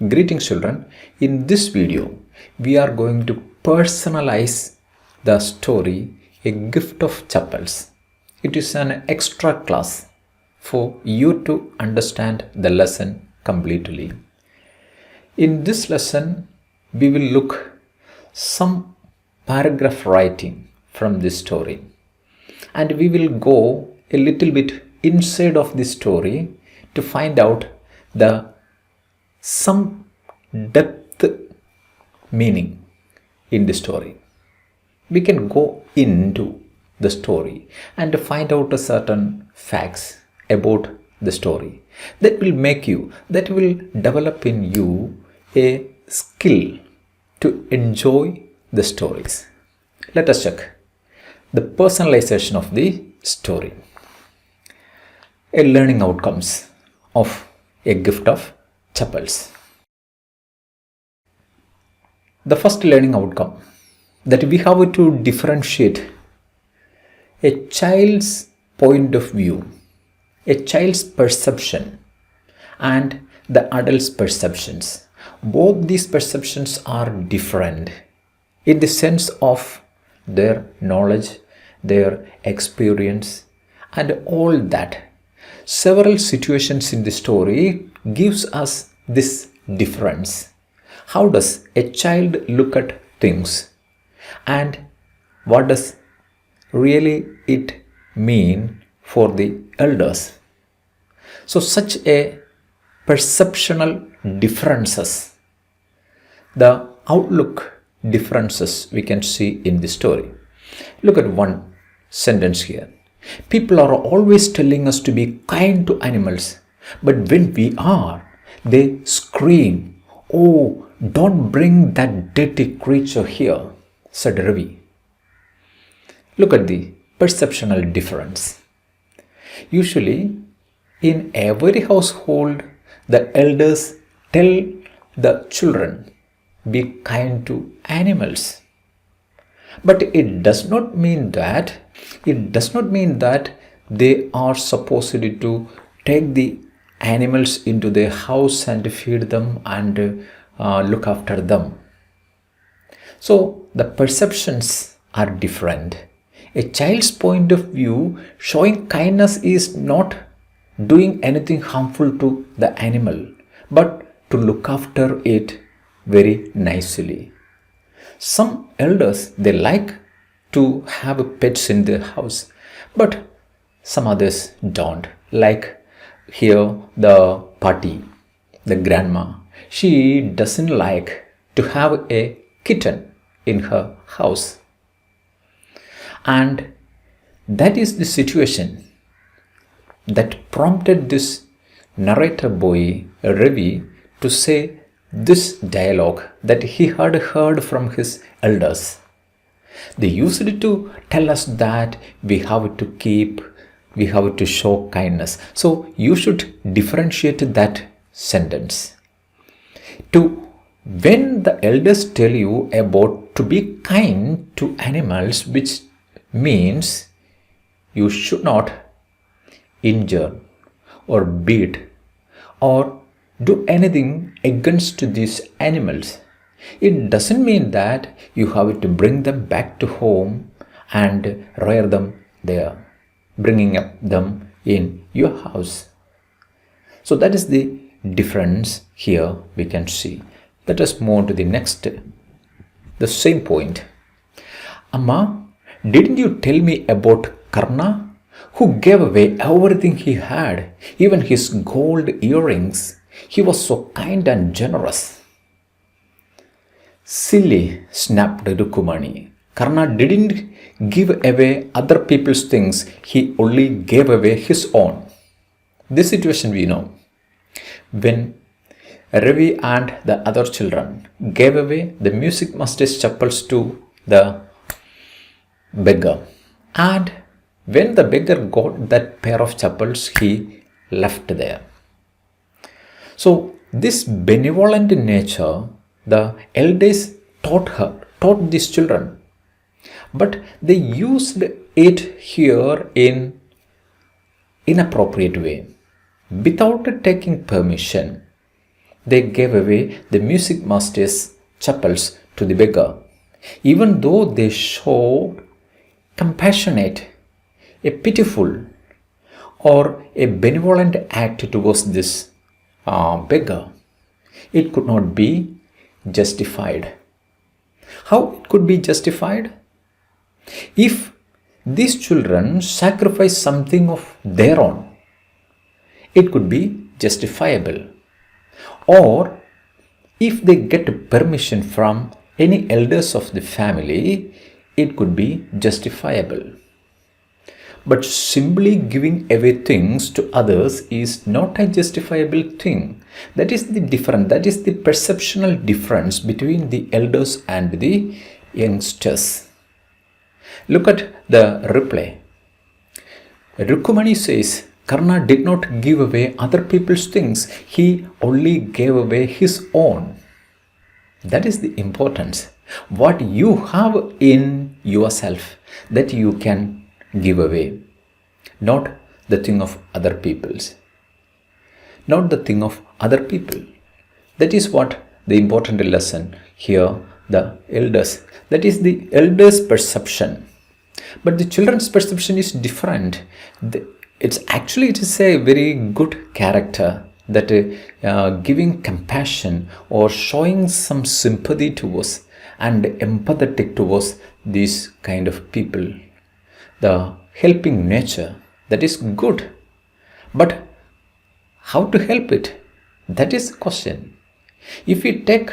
Greetings children. In this video, we are going to personalize the story A Gift of Chappals. It is an extra class for you to understand the lesson completely. In this lesson, we will look some paragraph writing from this story, and we will go a little bit inside of this story to find out some depth meaning in the story. We can go into the story and find out a certain facts about the story that will develop in you a skill to enjoy the stories. Let us check the personalization of the story. A learning outcomes of A Gift of Chappals. The first learning outcome that we have to differentiate a child's point of view, a child's perception, and the adult's perceptions. Both these perceptions are different in the sense of their knowledge, their experience, and all that. Several situations in the story gives us this difference. How does a child look at things, and what does really it mean for the elders? So such a perceptional differences, the outlook differences we can see in the story. Look at one sentence here. People are always telling us to be kind to animals, but when we are, they scream, "Oh, don't bring that dirty creature here," said Ravi. Look at the perceptual difference. Usually, in every household, the elders tell the children, "Be kind to animals." But it does not mean that they are supposed to take the animals into their house and feed them and look after them. So the perceptions are different. A child's point of view, showing kindness is not doing anything harmful to the animal, but to look after it very nicely. Some elders, they like to have pets in their house, but some others don't. Like here, the party, the grandma, she doesn't like to have a kitten in her house. And that is the situation that prompted this narrator boy, Ravi, to say this dialogue that he had heard from his elders. They used to tell us that we have to show kindness. So you should differentiate that sentence. When the elders tell you about to be kind to animals, which means you should not injure or beat or do anything against these animals. It doesn't mean that you have to bring them back to home and rear them there, bringing up them in your house. So that is the difference here we can see. Let us move to the next, the same point. "Amma, didn't you tell me about Karna, who gave away everything he had, even his gold earrings? He was so kind and generous." "Silly," snapped Rukumani. "Karna didn't give away other people's things, he only gave away his own." This situation we know. When Ravi and the other children gave away the music master's chappals to the beggar, and when the beggar got that pair of chappals, he left there. So this benevolent nature, the elders taught these children, but they used it here in inappropriate way, without taking permission, They gave away the music master's chappals to the beggar, even though they showed compassionate, a pitiful, or a benevolent act towards this beggar. It could not be justified. How it could be justified? If these children sacrifice something of their own, it could be justifiable. Or if they get permission from any elders of the family, it could be justifiable. But simply giving away things to others is not a justifiable thing. That is the difference. That is the perceptual difference between the elders and the youngsters. Look at the reply. Rukumani says, Karna did not give away other people's things. He only gave away his own. That is the importance. What you have in yourself, that you can give away, not the thing of other people's. Not the thing of other people. That is what the important lesson here, the elders. That is the elders' perception. But the children's perception is different. It is a very good character that giving compassion or showing some sympathy towards and empathetic towards these kind of people. The helping nature, that is good. But how to help it? That is the question. If we take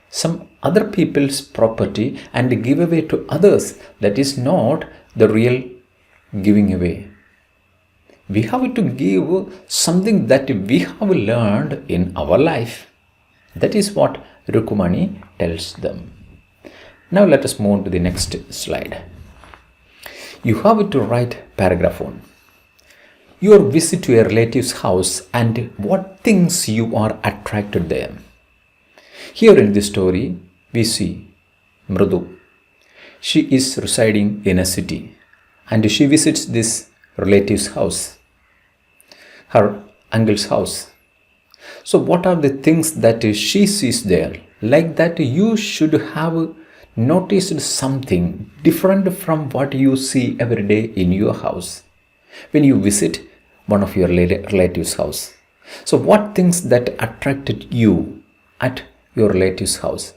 some other people's property and give away to others, that is not the real giving away. We have to give something that we have learned in our life. That is what Rukumani tells them. Now let us move on to the next slide. You have to write paragraph 1. Your visit to a relative's house and what things you are attracted there. Here in this story, we see Mrudu. She is residing in a city and she visits this relative's house, her uncle's house. So what are the things that she sees there? Like that you should have noticed something different from what you see every day in your house when you visit one of your relatives' house. So what things that attracted you at your relative's house?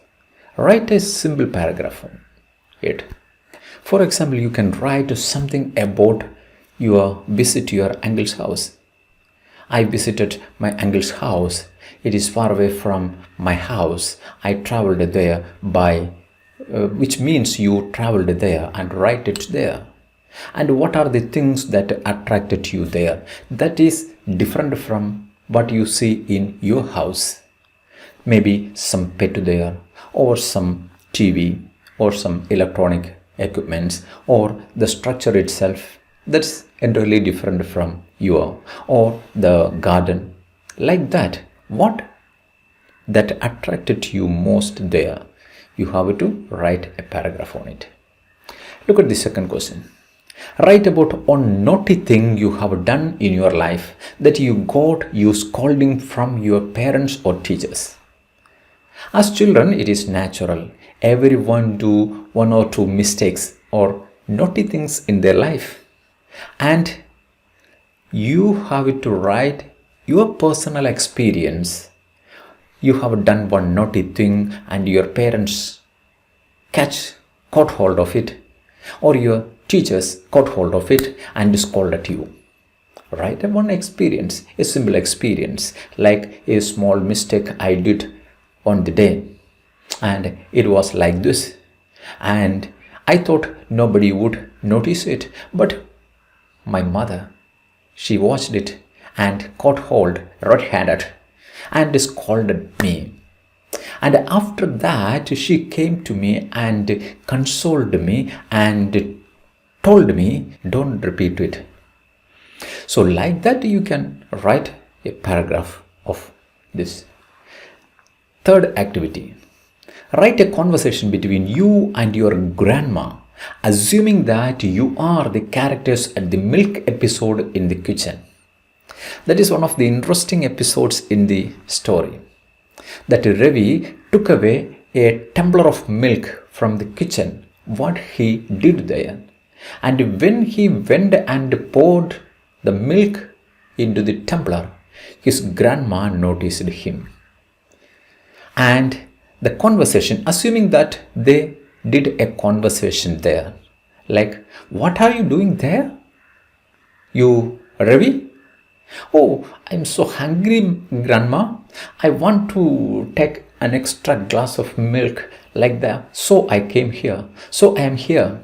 Write a simple paragraph on it. For example, you can write something about your visit to your uncle's house. I visited my uncle's house. It is far away from my house. I traveled there by which means you traveled there, and write it there. And what are the things that attracted you there? That is different from what you see in your house. Maybe some pet there, or some TV, or some electronic equipments, or the structure itself. That's entirely different from your, or the garden. Like that, what that attracted you most there? You have to write a paragraph on it. Look at the second question. Write about one naughty thing you have done in your life that you got you scolding from your parents or teachers. As children, it is natural. Everyone do one or two mistakes or naughty things in their life. And you have to write your personal experience. You have done one naughty thing and your parents caught hold of it, or your teachers caught hold of it and scolded you. Write one experience, a simple experience, like a small mistake I did on the day, and it was like this, and I thought nobody would notice it, but my mother, she watched it and caught hold red-handed and scolded me. And after that, she came to me and consoled me and told me, don't repeat it. So like that, you can write a paragraph of this. Third activity. Write a conversation between you and your grandma, assuming that you are the characters at the milk episode in the kitchen. That is one of the interesting episodes in the story. that Ravi took away a tumbler of milk from the kitchen. What he did there? And when he went and poured the milk into the tumbler, his grandma noticed him. And the conversation, assuming that they did a conversation there, like, what are you doing there? You, Ravi? Oh, I'm so hungry, Grandma. I want to take an extra glass of milk like that. So I came here. So I am here.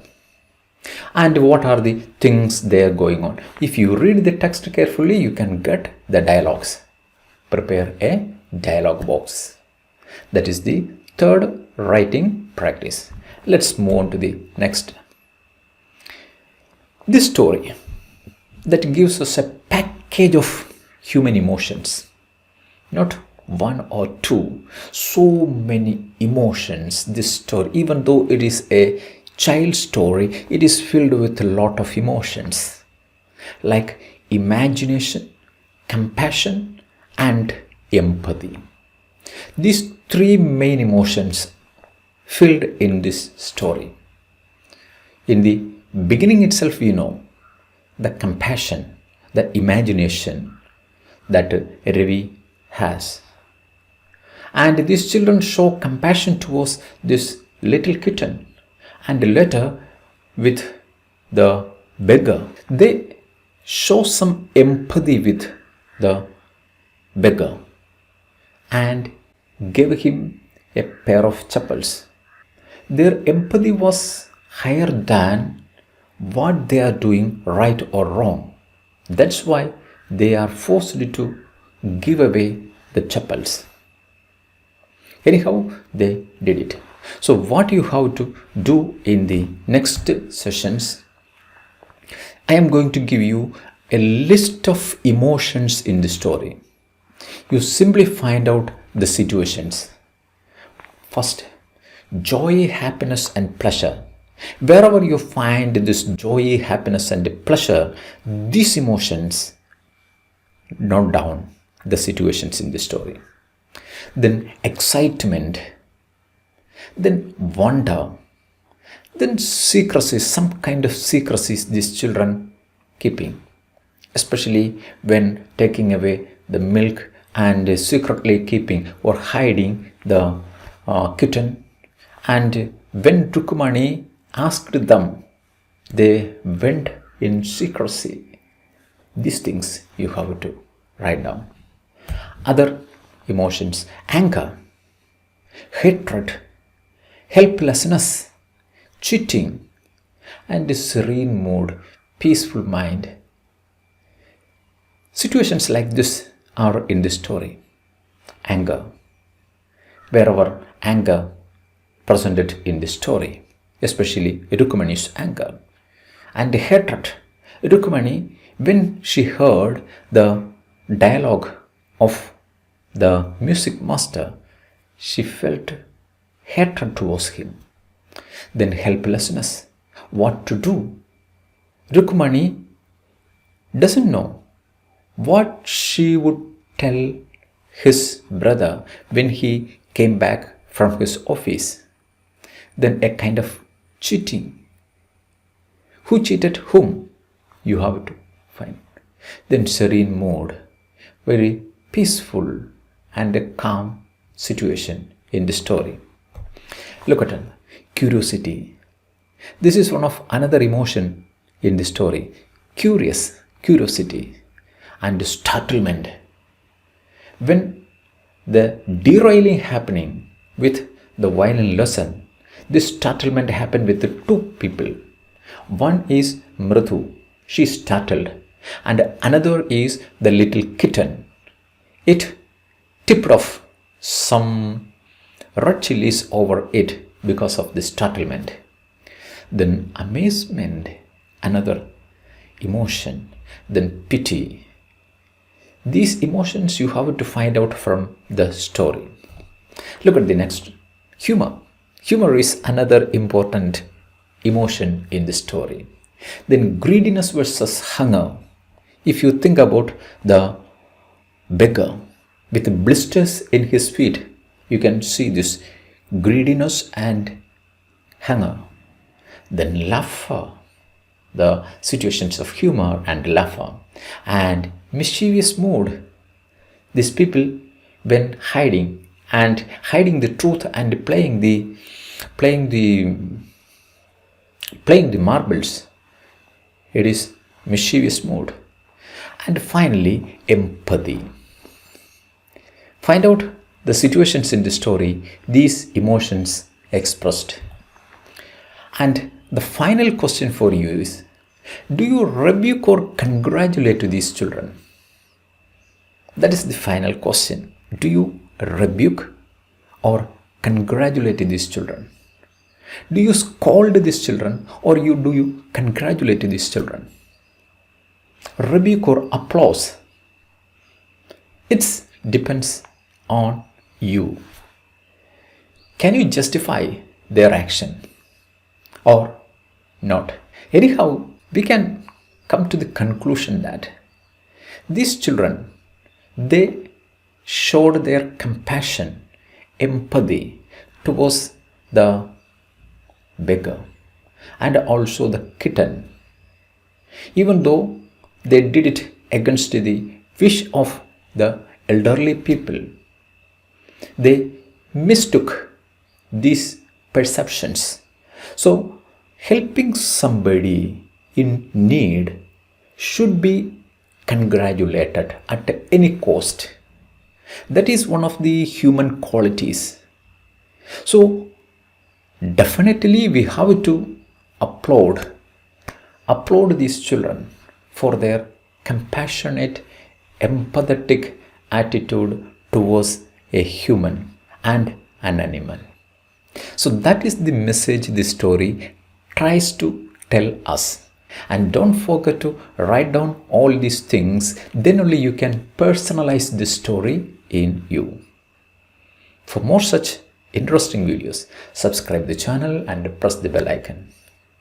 And what are the things there going on? If you read the text carefully, you can get the dialogues. Prepare a dialogue box. That is the third writing practice. Let's move on to the next. This story that gives us a package of human emotions, not one or two, so many emotions. This story, even though it is a child story, it is filled with a lot of emotions like imagination, compassion, and empathy. These three main emotions filled in this story. In the beginning itself, we know the compassion, the imagination that Ravi has. And these children show compassion towards this little kitten, and later with the beggar. They show some empathy with the beggar and gave him a pair of chappals. Their empathy was higher than what they are doing right or wrong. That's why they are forced to give away the chappals. Anyhow, they did it. So what you have to do in the next sessions, I am going to give you a list of emotions in the story. You simply find out the situations. First, joy, happiness, and pleasure. Wherever you find this joy, happiness, and pleasure, these emotions, note down the situations in the story. Then excitement, then wonder, then secrecy, some kind of secrecies these children keeping, especially when taking away the milk and secretly keeping or hiding the kitten. And when Rukumani asked them, they went in secrecy. These things you have to write down. Other emotions: anger, hatred, helplessness, cheating, and a serene mood, peaceful mind. Situations like this are in the story. Anger, wherever anger presented in the story, especially Rukumani's anger. And hatred, Rukumani, when she heard the dialogue of the music master, she felt hatred towards him. Then helplessness, what to do? Rukumani doesn't know what she would tell his brother when he came back from his office. Then a kind of cheating. Who cheated whom? You have to find. Then serene mood, very peaceful and a calm situation in the story. Look at it. Curiosity. This is one of another emotion in the story. Curiosity and startlement. When the derailing happening with the violin lesson, this startlement happened with the two people. One is Mrithu, she is startled, and another is the little kitten. It tipped off some red chilies over it because of the startlement. Then amazement, another emotion. Then pity. These emotions you have to find out from the story. Look at the next. Humor. Humor is another important emotion in the story. Then greediness versus hunger. If you think about the beggar with blisters in his feet you can see this greediness and hunger, then laughter, the situations of humor and laughter, and mischievous mood. These people, when hiding the truth and playing the marbles, it is mischievous mood. And finally, empathy. Find out the situations in the story, these emotions expressed. And the final question for you is, do you rebuke or congratulate these children? That is the final question. Do you rebuke or congratulate these children? Do you scold these children or do you congratulate these children? Rebuke or applause? It depends on you. Can you justify their action or not? Anyhow, we can come to the conclusion that these children, they showed their compassion, empathy towards the beggar and also the kitten, even though they did it against the wish of the elderly people. They mistook these perceptions. So helping somebody in need should be congratulated at any cost. That is one of the human qualities. So definitely we have to applaud these children for their compassionate, empathetic attitude towards a human and an animal. So that is the message this story tries to tell us. And don't forget to write down all these things, then only you can personalize this story in you. For more such interesting videos, subscribe the channel and press the bell icon.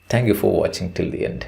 Thank you for watching till the end.